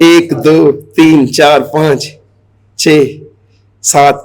1 2 3 4 5 6 7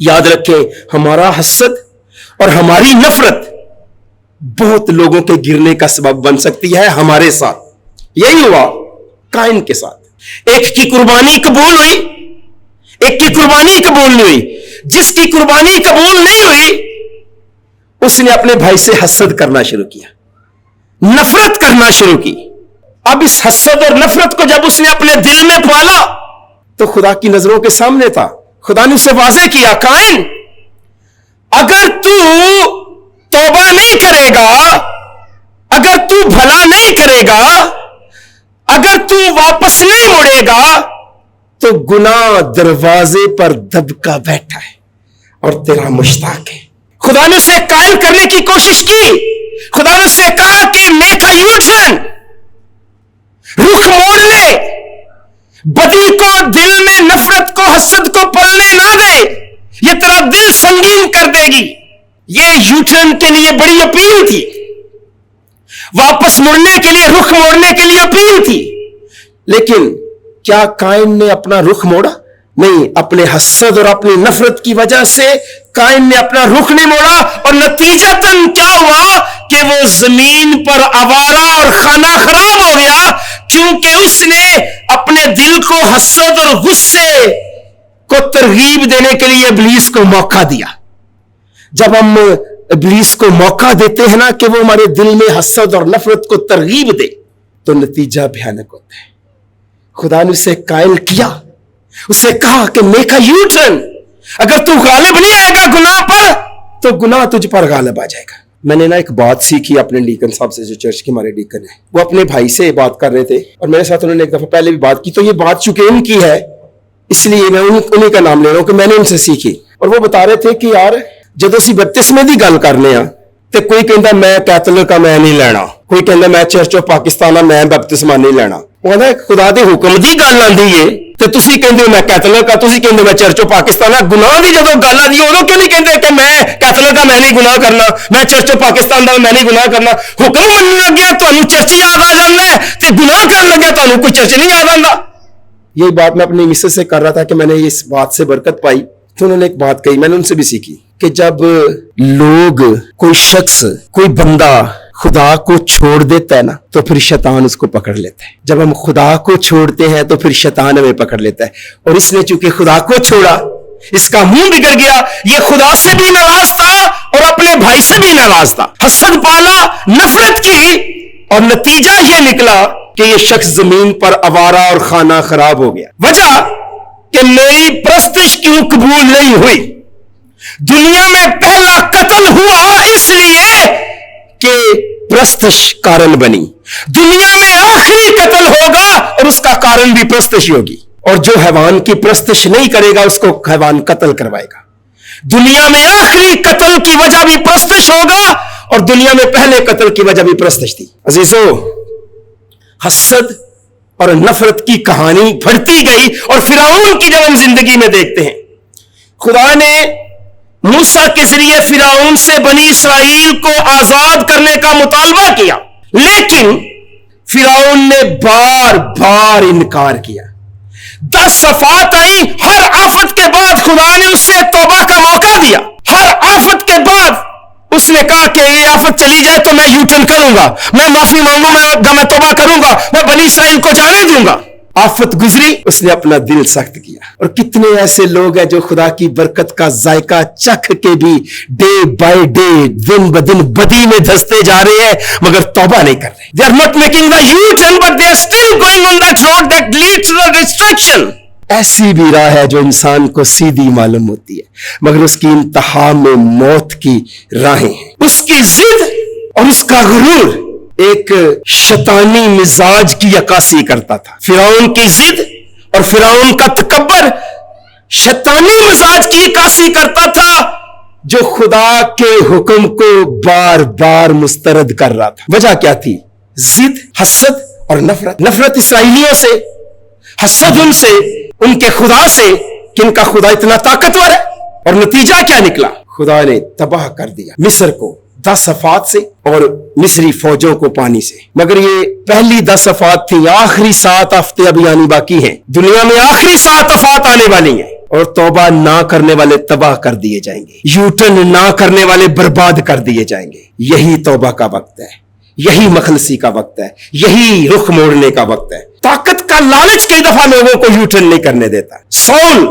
یاد رکھیں ہمارا حسد اور ہماری نفرت بہت لوگوں کے گرنے کا سبب بن سکتی ہے. ہمارے ساتھ یہی ہوا قائن کے ساتھ. ایک کی قربانی قبول ہوئی, ایک کی قربانی قبول نہیں ہوئی. جس کی قربانی قبول نہیں ہوئی اس نے اپنے بھائی سے حسد کرنا شروع کیا, نفرت کرنا شروع کی. اب اس حسد اور نفرت کو جب اس نے اپنے دل میں پالا تو خدا کی نظروں کے سامنے تھا. خدا نے اسے واضح کیا, قائن اگر تو توبہ نہیں کرے گا, اگر تو بھلا نہیں کرے گا, اگر تو واپس نہیں مڑے گا تو گناہ دروازے پر دبکا بیٹھا ہے اور تیرا مشتاق ہے. خدا نے اسے قائل کرنے کی کوشش کی. خدا نے اسے کہا کہ میک اے یو ٹرن, رخ موڑ لے, بدی کو دل میں, نفرت کو, حسد کو پلنے نہ دے, یہ تیرا دل سنگین کر دے گی. یہ یو ٹرن کے لیے بڑی اپیل تھی, واپس مڑنے کے لیے, رخ موڑنے کے لیے اپیل تھی. لیکن کیا قائن نے اپنا رخ موڑا؟ نہیں. اپنے حسد اور اپنی نفرت کی وجہ سے قائن نے اپنا رخ نہیں موڑا, اور نتیجتاً کیا ہوا کہ وہ زمین پر آوارہ اور خانہ خراب ہو گیا, چونکہ اس نے اپنے دل کو حسد اور غصے کو ترغیب دینے کے لیے ابلیس کو موقع دیا. جب ہم ابلیس کو موقع دیتے ہیں نا کہ وہ ہمارے دل میں حسد اور نفرت کو ترغیب دے تو نتیجہ بھیانک ہوتا ہے. خدا نے اسے قائل کیا, اسے کہا کہ میک اے یو ٹرن, اگر تو غالب نہیں آئے گا گناہ پر تو گناہ تجھ پر غالب آ جائے گا. میں نے نا ایک بات سیکھی اپنے ڈیکن صاحب سے, جو چرچ کے ہمارے ڈیکن ہیں, وہ اپنے بھائی سے بات کر رہے تھے اور میرے ساتھ انہوں نے ایک دفعہ پہلے بھی بات کی, تو یہ بات چونکہ ان کی ہے اس لیے میں انہیں کا نام لے رہا ہوں کہ میں نے ان سے سیکھی. اور وہ بتا رہے تھے کہ یار جدو اسی بپتسمے دی گل کرنے ہاں تے کوئی کہندا میں کیتھولک کا میں نہیں لینا, کوئی کہندا میں چرچ آف پاکستان میں بپتسمہ نہیں لینا. وہ کہندا خدا دے حکم دی گل آندی ہے تے تسی کہندے ہو میں کیتھولک ہاں, تسی کہندے میں چرچ آف پاکستان ہاں. گناہ دی جدوں گل آندی ہے اودوں کیوں نہیں کہندے کہ میں کیتھولک ہاں میں نہیں گناہ کرنا, میں چرچ آف پاکستان دا میں نہیں گناہ کرنا. حکم منن لگیا تانوں چرچ یاد آ جاندا ہے تے گناہ کرن لگیا تانوں کوئی چرچ نہیں یاد آندا. یہی بات میں اپنی مسز سے کر رہا تھا کہ میں نے اس بات سے برکت پائی. تو انہوں نے ایک بات کہی, میں نے ان سے بھی سیکھی کہ جب لوگ, کوئی شخص, کوئی بندہ خدا کو چھوڑ دیتا ہے نا تو پھر شیطان اس کو پکڑ لیتا ہے. جب ہم خدا کو چھوڑتے ہیں تو پھر شیطان ہمیں پکڑ لیتا ہے. اور اس نے چونکہ خدا کو چھوڑا, اس کا منہ بگڑ گیا, یہ خدا سے بھی ناراض تھا اور اپنے بھائی سے بھی ناراض تھا. حسد پالا, نفرت کی, اور نتیجہ یہ نکلا کہ یہ شخص زمین پر آوارہ اور خانہ خراب ہو گیا. وجہ کہ میری پرستش کیوں قبول نہیں ہوئی. دنیا میں پہلا قتل ہوا اس لیے کہ پرستش کارن بنی. دنیا میں آخری قتل ہوگا اور اس کا کارن بھی پرستش ہوگی. اور جو حیوان کی پرستش نہیں کرے گا اس کو حیوان قتل کروائے گا. دنیا میں آخری قتل کی وجہ بھی پرستش ہوگا اور دنیا میں پہلے قتل کی وجہ بھی پرستش تھی. عزیزو, حسد اور نفرت کی کہانی بڑھتی گئی. اور فرعون کی جب ہم زندگی میں دیکھتے ہیں, خدا نے موسیٰ کے ذریعے فرعون سے بنی اسرائیل کو آزاد کرنے کا مطالبہ کیا, لیکن فرعون نے بار بار انکار کیا. 10 صفات آئیں, ہر آفت کے بعد خدا نے اس سے توبہ کا موقع دیا. ہر آفت کے بعد اس نے کہا کہ یہ آفت چلی جائے تو میں یو ٹرن کروں گا, میں معافی مانگوں گا, میں توبہ کروں گا, میں بنی اسرائیل کو جانے دوں گا. آفت گزری, اس نے اپنا دل سخت کیا. اور کتنے ایسے لوگ ہیں جو خدا کی برکت کا ذائقہ چکھ کے بھی ڈے بائی ڈے, دن بدن بدی میں دھستے جا رہے ہیں مگر توبہ نہیں کر رہے. They are not making the U-turn but they are still going on that road that leads to the destruction. ایسی بھی راہ ہے جو انسان کو سیدھی معلوم ہوتی ہے مگر اس کی انتہا میں موت کی راہیں ہیں. اس کی ضد اور اس کا غرور ایک شیطانی مزاج کی عکاسی کرتا تھا. فرعون کی ضد اور فرعون کا تکبر شیطانی مزاج کی عکاسی کرتا تھا جو خدا کے حکم کو بار بار مسترد کر رہا تھا. وجہ کیا تھی؟ ضد, حسد اور نفرت. نفرت اسرائیلیوں سے, حسد ان سے, ان کے خدا سے کہ ان کا خدا اتنا طاقتور ہے. اور نتیجہ کیا نکلا؟ خدا نے تباہ کر دیا مصر کو 10 صفات سے اور مصری فوجوں کو پانی سے. مگر یہ پہلی 10 صفات تھی, آخری 7 ہفتے ابھی آنی باقی ہیں. دنیا میں آخری 7 صفات آنے والی ہیں. اور توبہ نہ کرنے والے تباہ کر دیے جائیں گے, یو ٹرن نہ کرنے والے برباد کر دیے جائیں گے. یہی توبہ کا وقت ہے, یہی مخلصی کا وقت ہے, یہی رخ موڑنے کا وقت ہے. طاقت کا لالچ کئی دفعہ لوگوں کو یو ٹرن نہیں کرنے دیتا. سول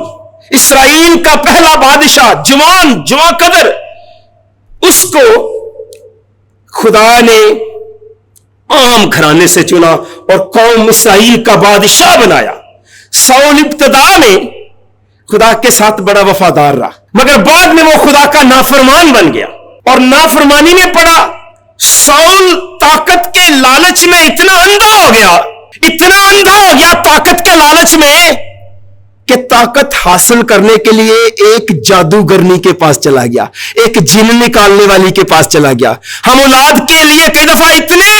اسرائیل کا پہلا بادشاہ, جوان قدر, اس کو خدا نے عام گھرانے سے چنا اور قوم اسرائیل کا بادشاہ بنایا. سول ابتدا میں خدا کے ساتھ بڑا وفادار رہا, مگر بعد میں وہ خدا کا نافرمان بن گیا اور نافرمانی میں پڑا. سول طاقت کے لالچ میں اتنا اندھا ہو گیا طاقت کے لالچ میں کہ طاقت حاصل کرنے کے لیے ایک جادوگرنی کے پاس چلا گیا, ایک جن نکالنے والی کے پاس چلا گیا. ہم اولاد کے لیے کئی دفعہ اتنے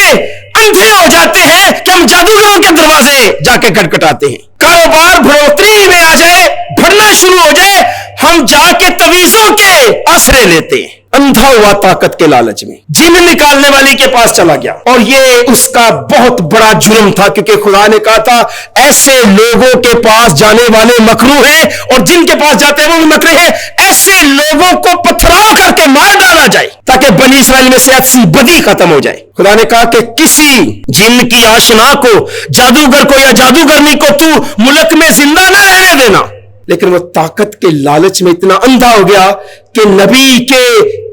اندھے ہو جاتے ہیں کہ ہم جادوگروں کے دروازے جا کے کٹکھٹاتے ہیں. کاروبار بڑھوتری میں آ جائے, بڑھنا شروع ہو جائے, ہم جا کے تویزوں کے آسرے لیتے ہیں. اندھا ہوا طاقت کے لالچ میں جن نکالنے والی کے پاس چلا گیا, اور یہ اس کا بہت بڑا جرم تھا, کیونکہ خدا نے کہا تھا ایسے لوگوں کے پاس جانے والے مکروہ ہیں, اور جن کے پاس جاتے ہیں وہ بھی مکروہ ہیں. ایسے لوگوں کو پتھراؤ کر کے مار ڈالا جائے تاکہ بنی اسرائیل میں سے ایسی بدی ختم ہو جائے. خدا نے کہا کہ کسی جن کی آشنا کو, جادوگر کو یا جادوگرنی کو تو ملک میں زندہ نہ رہنے دینا. لیکن وہ طاقت کے لالچ میں اتنا اندھا ہو گیا کہ نبی کے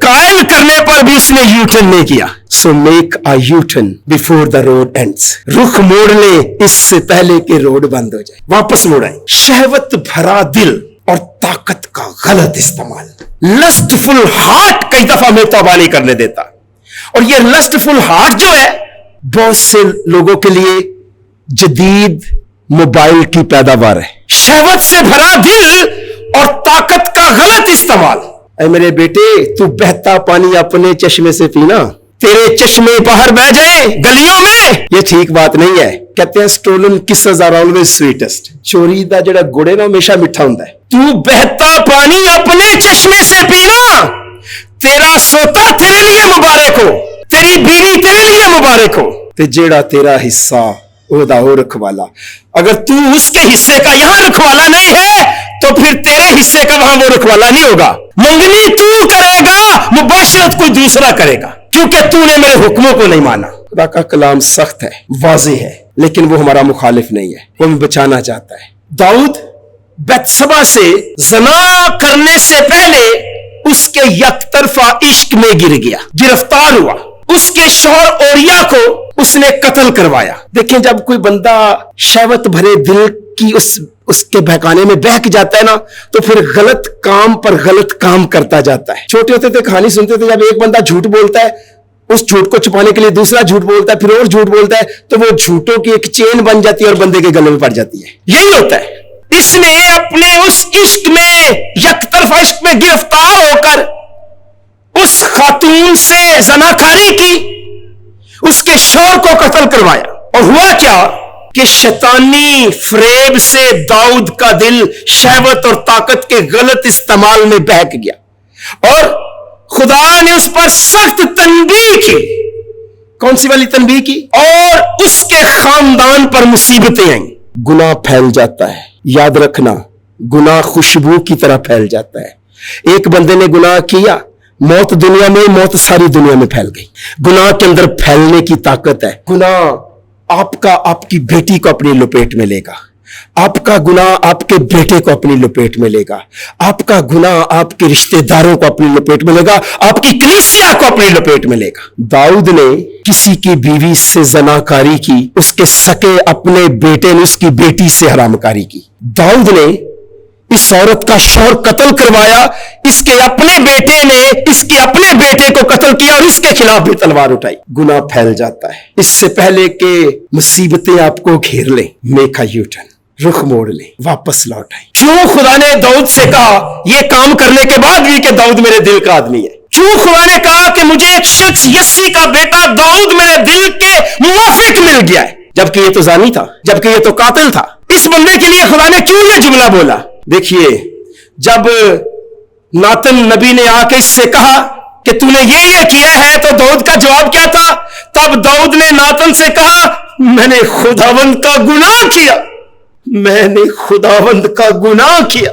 قائل کرنے پر بھی اس نے یو ٹرن نہیں کیا. So make a you turn before the road ends. رخ موڑ لے اس سے پہلے کہ روڈ بند ہو جائے, واپس موڑائیں. شہوت بھرا دل اور طاقت کا غلط استعمال, لسٹ فل ہارٹ کئی دفعہ میں توبہ نہیں کرنے دیتا. اور یہ لسٹ فل ہارٹ جو ہے بہت سے لوگوں کے لیے جدید موبائل کی پیداوار ہے. شہوت سے بھرا دل اور طاقت کا غلط استعمال. اے میرے بیٹے, تو بہتا پانی اپنے چشمے سے پینا, تیرے چشمے باہر بہ جائیں گلیوں میں, یہ ٹھیک بات نہیں ہے. کہتے ہیں stolen kisses are always sweetest. چوری دا جڑا گڑ ہے نا ہمیشہ میٹھا ہوندا ہے. تو بہتا پانی اپنے چشمے سے پینا, تیرا سوتا تیرے لیے مبارک ہو, تیری بیوی تیرے لیے مبارک ہو, تے جیڑا تیرا حصہ اودا او رکھوالا. اگر تو اس کے حصے کا یہاں رکھوالا نہیں ہے تو پھر تیرے حصے کا وہاں وہ رکھوالا نہیں ہوگا. منگنی تو کرے گا, مباشرت کوئی دوسرا کرے گا, کیونکہ تو نے میرے حکموں کو نہیں مانا. خدا کا کلام سخت ہے, واضح ہے, لیکن وہ ہمارا مخالف نہیں ہے, وہ ہمیں بچانا چاہتا ہے. داؤد بیتسبا سے زنا کرنے سے پہلے اس کے یک طرفہ عشق میں گر گیا, گرفتار ہوا. اس کے شوہر اوریا کو اس نے قتل کروایا. دیکھیں جب کوئی بندہ شہوت بھرے دل کی اس کے بہکانے میں بہک جاتا ہے نا, تو پھر غلط کام پر غلط کام کرتا جاتا ہے. چھوٹے ہوتے تھے کہانی سنتے تھے, جب ایک بندہ جھوٹ بولتا ہے, اس جھوٹ کو چھپانے کے لیے دوسرا جھوٹ بولتا ہے, پھر اور جھوٹ بولتا ہے, تو وہ جھوٹوں کی ایک چین بن جاتی ہے اور بندے کے گلے میں پڑ جاتی ہے. یہی ہوتا ہے. اس نے اپنے اس عشق میں, یک طرفہ عشق میں گرفتار ہو کر اس خاتون سے زناکاری کی, اس کے شوہر کو قتل کروایا. اور ہوا کیا کہ شیطانی فریب سے داؤد کا دل شہوت اور طاقت کے غلط استعمال میں بہک گیا, اور خدا نے اس پر سخت تنبیہ کی. کون سی والی تنبیہ کی؟ اور اس کے خاندان پر مصیبتیں آئیں. گناہ پھیل جاتا ہے, یاد رکھنا, گناہ خوشبو کی طرح پھیل جاتا ہے. ایک بندے نے گناہ کیا, موت دنیا میں, موت ساری دنیا میں پھیل گئی. گناہ کے اندر پھیلنے کی طاقت ہے. گناہ آپ کی بیٹی کو اپنی لپیٹ میں لے گا, آپ کا گناہ آپ کے بیٹے کو اپنی لپیٹ میں لے گا, آپ کا گناہ آپ کے رشتہ داروں کو اپنی لپیٹ میں لے گا, آپ کی کلیسیا کو اپنی لپیٹ میں لے گا. داؤد نے کسی کی بیوی سے زناکاری کی, اس کے سکے اپنے بیٹے نے اس کی بیٹی سے حرام کاری کی. داؤد نے اس عورت کا شوہر قتل کروایا, اس کے اپنے بیٹے نے اس کے اپنے بیٹے کو قتل کیا اور اس کے خلاف بھی تلوار اٹھائی. گناہ پھیل جاتا ہے. اس سے پہلے کہ مصیبتیں آپ کو گھیر لیں, میک اے یو ٹرن, رخ موڑ لیں, واپس لوٹ آئیں. کیوں خدا نے داؤد سے کہا یہ کام کرنے کے بعد بھی کہ داؤد میرے دل کا آدمی ہے؟ کیوں خدا نے کہا کہ مجھے ایک شخص یسی کا بیٹا داؤد میرے دل کے موافق مل گیا ہے, جبکہ یہ تو زانی تھا, جبکہ یہ تو قاتل تھا. اس بندے کے لیے خدا نے کیوں یہ جملہ بولا؟ دیکھیے, جب ناتن نبی نے آ کے اس سے کہا کہ تو نے یہ کیا ہے, تو داؤد کا جواب کیا تھا؟ تب داؤد نے ناتن سے کہا میں نے خداوند کا گناہ کیا, میں نے خداوند کا گناہ کیا.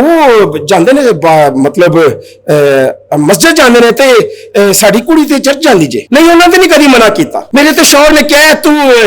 ਉਹ ਜਾਂਦੇ ਨੇ ਮਤਲਬ ਮਸਜਿਦ ਜਾਂਦੇ ਨੇ ਤੇ ਸਾਡੀ ਕੁੜੀ ਤੇ ਚਰਚ ਜਾਂਦੀ ਜੇ। ਨਹੀਂ, ਉਹਨਾਂ ਨੇ ਨਹੀਂ ਕਦੀ ਮਨਾ ਕੀਤਾ। ਮੇਰੇ ਤੇ ਸ਼ੌਹਰ ਨੇ ਕਿਹਾ ਤੂੰ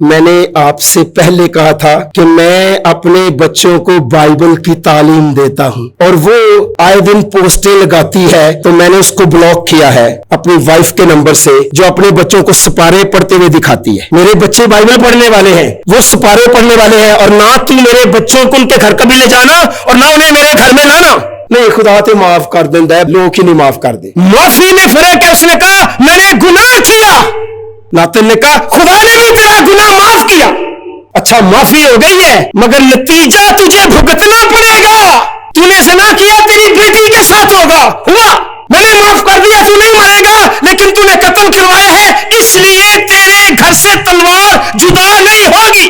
میں نے آپ سے پہلے کہا تھا کہ میں اپنے بچوں کو بائبل کی تعلیم دیتا ہوں اور وہ آئے دن پوسٹیں لگاتی ہے تو میں نے اس کو بلاک کیا ہے اپنی وائف کے نمبر سے، جو اپنے بچوں کو سپارے پڑھتے ہوئے دکھاتی ہے۔ میرے بچے بائبل پڑھنے والے ہیں، وہ سپارے پڑھنے والے ہیں، اور نہ تو میرے بچوں کو ان کے گھر کبھی لے جانا اور نہ انہیں میرے گھر میں لانا۔ نہیں، خدا تے معاف کر دیندہ ہے، لوگ ہی نہیں معاف کر دے۔ معافی میں فرق ہے۔ اس نے کہا میں نے گناہ کیا، ناتن نے کہا خدا نے بھی تیرا گناہ معاف کیا۔ اچھا معافی ہو گئی ہے مگر نتیجہ تجھے بھگتنا پڑے گا۔ تو نے زنا کیا، تیری بیٹی کے ساتھ ہوگا، ہوا، میں نے معاف کر دیا، تو نہیں مرے گا، لیکن تو نے قتل کروایا ہے، اس لیے تیرے گھر سے تلوار جدا نہیں ہوگی۔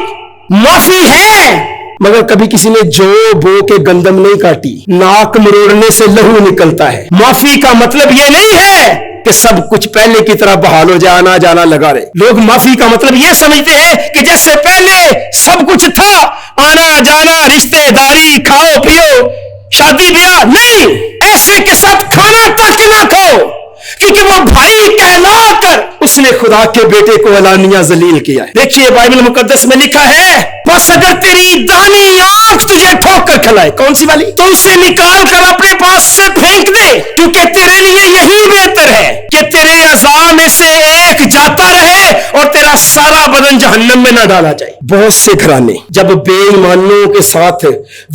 معافی ہے مگر کبھی کسی نے جو بو کے گندم نہیں کاٹی، ناک مروڑنے سے لہو نکلتا ہے۔ معافی کا مطلب یہ نہیں ہے کہ سب کچھ پہلے کی طرح بحال ہو جائے، آنا جانا لگا رہے۔ لوگ معافی کا مطلب یہ سمجھتے ہیں کہ جیسے پہلے سب کچھ تھا، آنا جانا، رشتہ داری، کھاؤ پیو، شادی بیاہ، نہیں، ایسے کے ساتھ کھانا تک نہ کھاؤ، کیونکہ وہ بھائی کہلا کر اس نے خدا کے بیٹے کو علانیہ ذلیل کیا ہے۔ دیکھیے بائبل مقدس میں لکھا ہے، بس اگر تیری دانی آنکھ تجھے ٹھوک کر کھلائے، کون سی والی، تو اسے نکال کر اپنے پاس سے پھینک دے، کیونکہ تیرے لیے یہی بہتر ہے کہ تیرے اعضاء میں سے ایک جاتا رہے اور تیرا سارا بدن جہنم میں نہ ڈالا جائے۔ بہت سے گھرانے جب بے ایمانوں کے ساتھ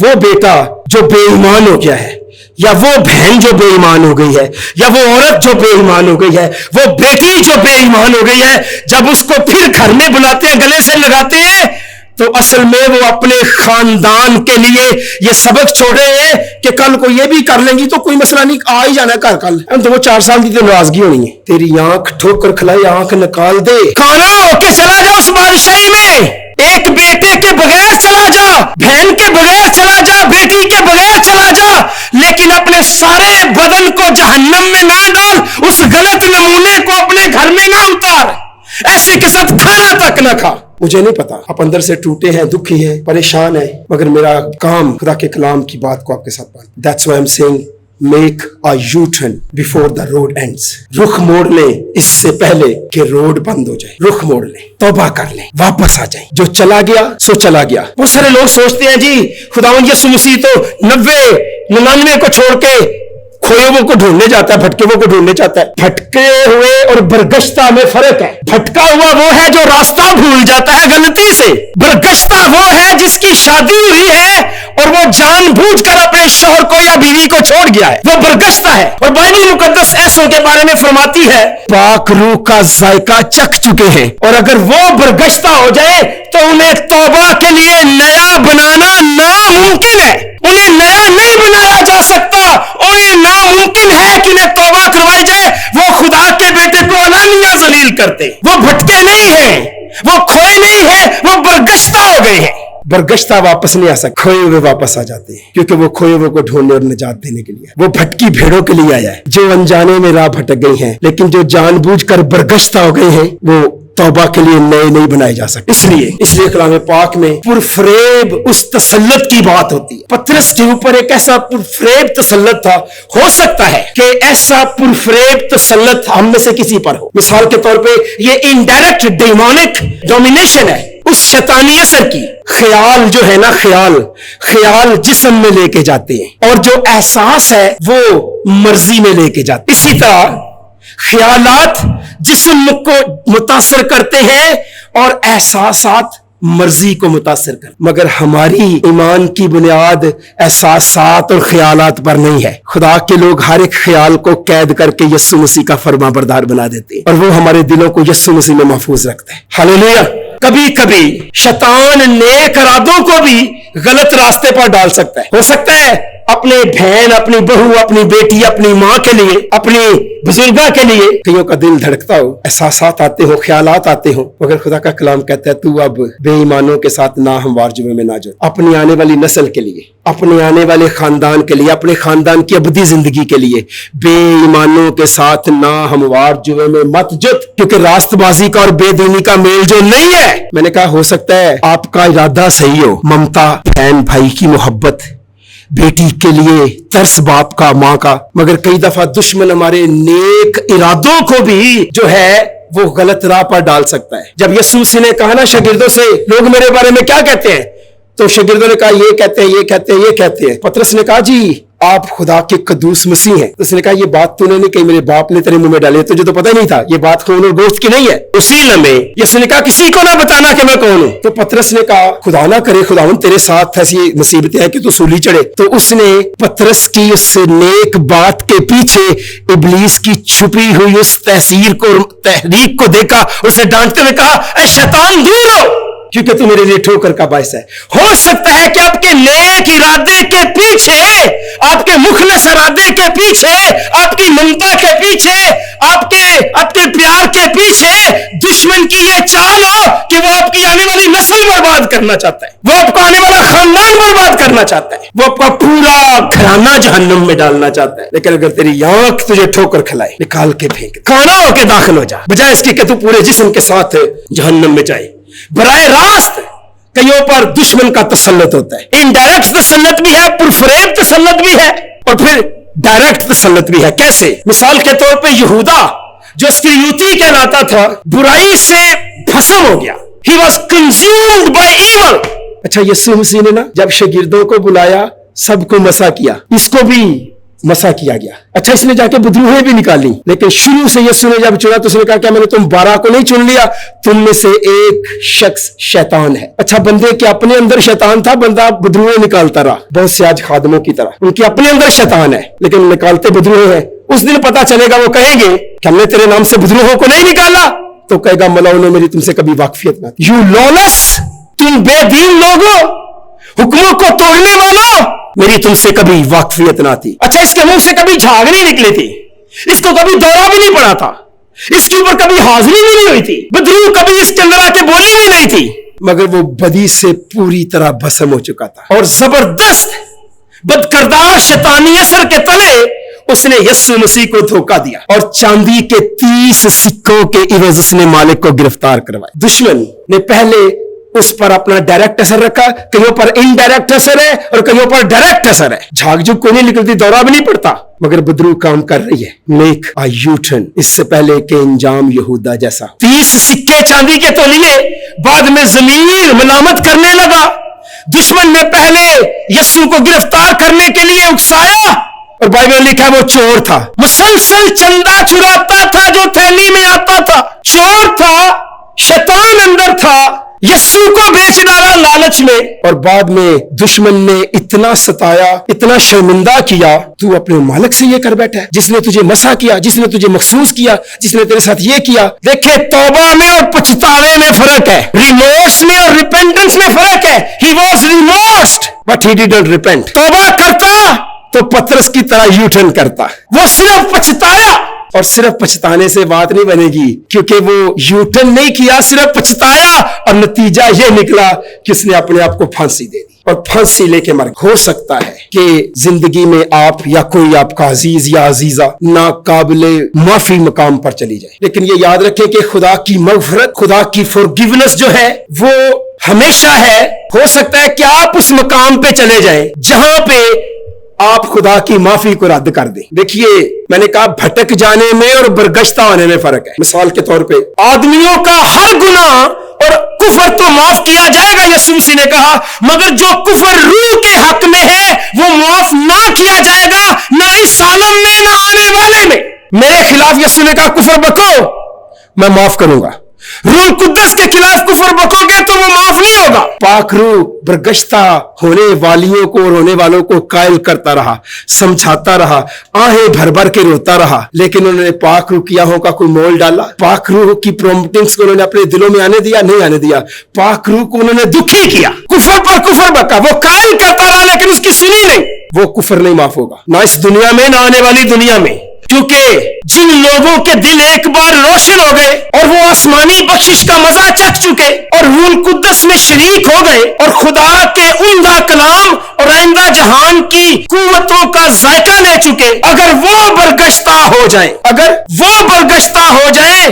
وہ بیٹا جو بے ایمان ہو گیا ہے، یا وہ بہن جو بے ایمان ہو گئی ہے، یا وہ عورت جو بے ایمان ہو گئی ہے، وہ بیٹی جو بے ایمان ہو گئی ہے، جب اس کو پھر گھر میں بلاتے ہیں، گلے سے لگاتے ہیں، تو اصل میں وہ اپنے خاندان کے لیے یہ سبق چھوڑ رہے ہیں کہ کل کو یہ بھی کر لیں گی تو کوئی مسئلہ نہیں، آ ہی جانا ہے گھر کل، تو وہ 4 سال کی تو ناراضگی ہونی ہے۔ تیری آنکھ ٹھوک کر کھلائی، آنکھ نکال دے، کھانا ہو کے چلا جا اس بادشاہی میں، ایک بیٹے کے بغیر چلا جا، بہن کے بغیر چلا جا، بیٹی کے بغیر چلا جا، لیکن اپنے سارے بدن کو جہنم میں نہ ڈال، اس غلط نمونے کو اپنے گھر میں نہ اتار، ایسے کے ساتھ کھانا تک نہ کھا۔ مجھے نہیں پتا آپ اندر سے ٹوٹے ہیں، دکھی ہیں، پریشان ہیں، مگر میرا کام خدا کے کلام کی بات کو آپ کے ساتھ بات۔ That's why I'm saying make a U-turn before the road ends۔ رخ موڑ لیں اس سے پہلے کہ روڈ بند ہو جائے، رخ موڑ لیں، توبہ کر لیں، واپس آ جائیں۔ جو چلا گیا سو چلا گیا۔ بہت سارے لوگ سوچتے ہیں جی خداوند یسوع مسیح تو 99 کو چھوڑ کے کھوئے ہوئے کو ڈھونڈنے جاتا ہے، بھٹکے ہوئے کو ڈھونڈنے جاتا ہے۔ بھٹکے ہوئے اور برگشتہ میں فرق ہے۔ بھٹکا ہوا وہ ہے جو راستہ بھول جاتا ہے غلطی سے، برگشتہ وہ ہے جس کی شادی ہوئی ہے اور وہ جان بوجھ کر اپنے شوہر کو یا بیوی کو چھوڑ گیا ہے، وہ برگشتہ ہے۔ اور بائبل مقدس ایسوں کے بارے میں فرماتی ہے پاک روح کا ذائقہ چکھ چکے ہیں، اور اگر وہ برگشتہ ہو جائے تو انہیں توبہ کے لیے نیا بنانا ناممکن ہے۔ انہیں نیا نہیں بنایا جا سکتا، انہیں ناممکن ہے کہ انہیں توبہ کروائی جائے۔ وہ خدا کے بیٹے کو علانیہ ذلیل کرتے، وہ بھٹکے نہیں ہیں، وہ کھوئے نہیں ہیں، وہ برگشتہ ہو گئے ہیں۔ برگشتہ واپس نہیں آ سکتے، کھوئے ہوئے واپس آ جاتے ہیں، کیونکہ وہ کھوئے ہوئے کو ڈھونڈنے اور نجات دینے کے لیے، وہ بھٹکی بھیڑوں کے لیے آیا ہے جو انجانے میں راہ بھٹک گئی ہیں، لیکن جو جان بوجھ کر برگشتہ ہو گئے ہیں وہ توبہ کے لیے نئے نہیں بنائے جا سکتے۔ اس لیے کلام پاک میں پرفریب اس تسلط کی بات ہوتی ہے۔ پترس کے اوپر ایک ایسا پرفریب تسلط تھا، ہو سکتا ہے کہ ایسا پرفریب تسلط ہم میں سے کسی پر ہو۔ مثال کے طور پہ یہ انڈائریکٹ ڈیمونک ڈومینیشن ہے اس شیطانی اثر کی۔ خیال جو ہے نا، خیال جسم میں لے کے جاتے ہیں، اور جو احساس ہے وہ مرضی میں لے کے جاتے ہیں۔ اسی طرح خیالات جسم کو متاثر کرتے ہیں اور احساسات مرضی کو متاثر کرتے، مگر ہماری ایمان کی بنیاد احساسات اور خیالات پر نہیں ہے۔ خدا کے لوگ ہر ایک خیال کو قید کر کے یسوع مسیح کا فرما بردار بنا دیتے ہیں، اور وہ ہمارے دلوں کو یسوع مسیح میں محفوظ رکھتا ہے۔ ہاللیلویا۔ کبھی کبھی شیطان نیک ارادوں کو بھی غلط راستے پر ڈال سکتا ہے۔ ہو سکتا ہے اپنے بہن، اپنی بہو، اپنی بیٹی، اپنی ماں کے لیے، اپنی بزرگاں کے لیے کئیوں کا دل دھڑکتا ہو، احساسات آتے ہو، خیالات آتے ہو، مگر خدا کا کلام کہتا ہے تو اب بے ایمانوں کے ساتھ ناہموار جرم میں نہ جڑ۔ اپنی آنے والی نسل کے لیے، اپنے آنے والے خاندان کے لیے، اپنے خاندان کی ابدی زندگی کے لیے بے ایمانوں کے ساتھ ناہموار جرم میں مت جت، کیونکہ راست بازی کا اور بے دینی کا میل جو نہیں ہے۔ میں نے کہا ہو سکتا ہے آپ کا ارادہ صحیح ہو، ممتا، بہن بھائی کی محبت، بیٹی کے لیے ترس باپ کا، ماں کا، مگر کئی دفعہ دشمن ہمارے نیک ارادوں کو بھی جو ہے وہ غلط راہ پر ڈال سکتا ہے. جب یسوع مسیح نے کہا نا شاگردوں سے لوگ میرے بارے میں کیا کہتے ہیں, تو شاگردوں نے کہا یہ کہتے ہیں, یہ کہتے ہیں, یہ کہتے ہیں. پطرس نے کہا جی آپ خدا کے قدوس مسیح ہیں. اس نے کہا یہ بات تو نے نہیں کہی, میرے باپ نے تیرے منہ میں ڈالی, تجھے تو پتہ نہیں تھا یہ بات خون اور گوشت کی نہیں ہے. اسی لمحے یسوع نے کہا کسی کو نہ بتانا کہ میں کون ہوں. تو پطرس نے کہا خدا نہ کرے خداوند تیرے ساتھ ایسی مصیبتیں ہیں کہ تو سولی چڑھے. تو اس نے پطرس کی اس نیک بات کے پیچھے ابلیس کی چھپی ہوئی اس تحریر کو دیکھا, اسے ڈانٹتے ہوئے کہا اے شیطان دور ہو, کیونکہ تو میرے لیے ٹھوکر کا باعث ہے. ہو سکتا ہے کہ آپ کے نیک ارادے کے پیچھے, آپ کے مخلص ارادے کے پیچھے, آپ کی ممتا کے پیچھے, آپ کے پیار کے پیچھے دشمن کی یہ چال ہو کہ وہ آپ کی آنے والی نسل برباد کرنا چاہتا ہے, وہ آپ کا آنے والا خاندان برباد کرنا چاہتا ہے, وہ آپ کا پورا گھرانہ جہنم میں ڈالنا چاہتا ہے. لیکن اگر تیری آنکھ تجھے ٹھوکر کھلائے, نکال کے پھینک, کھانا ہو کے داخل ہو جا, بجائے اس کی کہ تو پورے جسم کے ساتھ جہنم میں جائے. براہ راست کئیوں پر دشمن کا تسلط ہوتا ہے, انڈائریکٹ تسلط بھی ہے, پرفریب تسلط بھی ہے, اور پھر ڈائریکٹ تسلط بھی ہے. کیسے؟ مثال کے طور پہ یہودا جو اسکریوتی کہلاتا تھا, برائی سے بھسم ہو گیا. He was consumed by evil. اچھا یسوع مسیح نے نا جب شاگردوں کو بلایا سب کو مسا کیا, اس کو بھی مسا کیا گیا. اچھا اس نے جا کے بدروہیں بھی نکالی, لیکن شروع سے یسوع نے جب چنا تو اس نے کہا کیا میں نے تم 12 کو نہیں چن لیا, تم میں سے ایک شخص شیطان ہے. اچھا بندے کے اپنے اندر شیطان تھا, بندہ بدروہیں نکالتا رہا, بہت سے آج خادموں کی طرح ان کے اپنے اندر شیطان ہے لیکن نکالتے بدروہیں ہیں. اس دن پتا چلے گا, وہ کہیں گے کہ ہم نے تیرے نام سے بدروہوں کو نہیں نکالا, تو کہے گا ملاؤں نے میری تم سے کبھی واقفیت نہ کی. یو لالس, تم بے دین لوگوں, حکموں کو توڑنے والوں, میری تم سے کبھی واقفیت نہ تھی. اچھا اس کے منہ سے کبھی جھاگ نہیں نکلی تھی, اس کو کبھی دورہ بھی نہیں پڑا تھا, اس کے اوپر کبھی حاضری بھی نہیں ہوئی تھی, بدرو کبھی اس کے اندر آ کے بولی بھی نہیں تھی, مگر وہ بدی سے پوری طرح بھسم ہو چکا تھا. اور زبردست بدکردار شیطانی اثر کے تلے اس نے یسوع مسیح کو دھوکہ دیا, اور چاندی کے 30 سکوں کے عوض اس نے مالک کو گرفتار کروایا. دشمن نے پہلے اس پر اپنا ڈائریکٹ اثر رکھا, کہیں پر انڈائریکٹ اثر ہے اور کہیں پر ڈائریکٹ اثر ہے. جھاگ جھوک کوئی نہیں نکلتی, دورہ بھی نہیں پڑتا, مگر بدرو کام کر رہی ہے. میک ا یو ٹرن, اس سے پہلے کہ انجام یہودا جیسا. 30 سکے چاندی کے تو لیے, بعد میں ضمیر ملامت کرنے لگا. دشمن نے پہلے یسوع کو گرفتار کرنے کے لیے اکسایا, اور بائبل لکھا وہ چور تھا, مسلسل چندہ چراتا تھا جو تھیلی میں آتا تھا, چور تھا, شیطان اندر تھا, یسوع کو بیچ ڈالا لالچ میں. اور بعد میں دشمن نے اتنا ستایا, اتنا شرمندہ کیا, تو اپنے مالک سے یہ کر بیٹھا ہے جس نے تجھے مسا کیا, جس نے تجھے مخصوص کیا, جس نے تیرے ساتھ یہ کیا. دیکھیں توبہ میں اور پچھتاوے میں فرق ہے, ریمورس میں اور ریپینٹنس میں فرق ہے. He was remorse but he didn't repent. توبہ کرتا تو پطرس کی طرح یو ٹرن کرتا, وہ صرف پچھتایا. اور صرف پچھتانے سے بات نہیں بنے گی, کیونکہ وہ یو ٹرن نہیں کیا, صرف پچھتایا, اور نتیجہ یہ نکلا کہ اس نے اپنے آپ کو پھانسی دے دی اور پھانسی لے کے مر. ہو سکتا ہے کہ زندگی میں آپ یا کوئی آپ کا عزیز یا عزیزہ ناقابل معافی مقام پر چلی جائے, لیکن یہ یاد رکھیں کہ خدا کی مغفرت, خدا کی فورگیونس جو ہے وہ ہمیشہ ہے. ہو سکتا ہے کہ آپ اس مقام پہ چلے جائیں جہاں پہ آپ خدا کی معافی کو رد کر دیں. دیکھیے میں نے کہا بھٹک جانے میں اور برگشتہ ہونے میں فرق ہے. مثال کے طور پہ آدمیوں کا ہر گناہ اور کفر تو معاف کیا جائے گا, یسوع مسیح نے کہا, مگر جو کفر روح کے حق میں ہے وہ معاف نہ کیا جائے گا, نہ اس عالم میں نہ آنے والے میں. میرے خلاف یسوع نے کہا کفر بکو, میں معاف کروں گا. روح القدس کے خلاف کفر بکو گے تو وہ معاف نہیں ہوگا. پاک روح برگشتہ ہونے والیوں کو اور ہونے والوں کو قائل کرتا رہا, سمجھاتا رہا, آہیں بھر بھر کے روتا رہا, لیکن انہوں نے پاک روح کیا ہو کا کوئی مول ڈالا؟ پاک روح کی پرومپٹنگز کو انہوں نے اپنے دلوں میں آنے دیا؟ نہیں آنے دیا. پاک روح کو انہوں نے دکھی کیا, کفر پر کفر بکا, وہ قائل کرتا رہا لیکن اس کی سنی نہیں. وہ کفر نہیں معاف ہوگا, نہ اس دنیا میں نہ آنے والی دنیا میں, کیونکہ جن لوگوں کے دل ایک بار روشن ہو گئے اور وہ آسمانی بخشش کا مزہ چکھ چکے اور روح القدس میں شریک ہو گئے اور خدا کے عمدہ کلام اور آئندہ جہان کی قوتوں کا ذائقہ لے چکے, اگر وہ برگشتہ ہو جائیں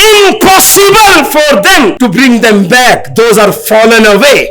impossible for them to bring them back. Those are fallen away.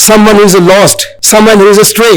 someone who is lost, someone who is astray,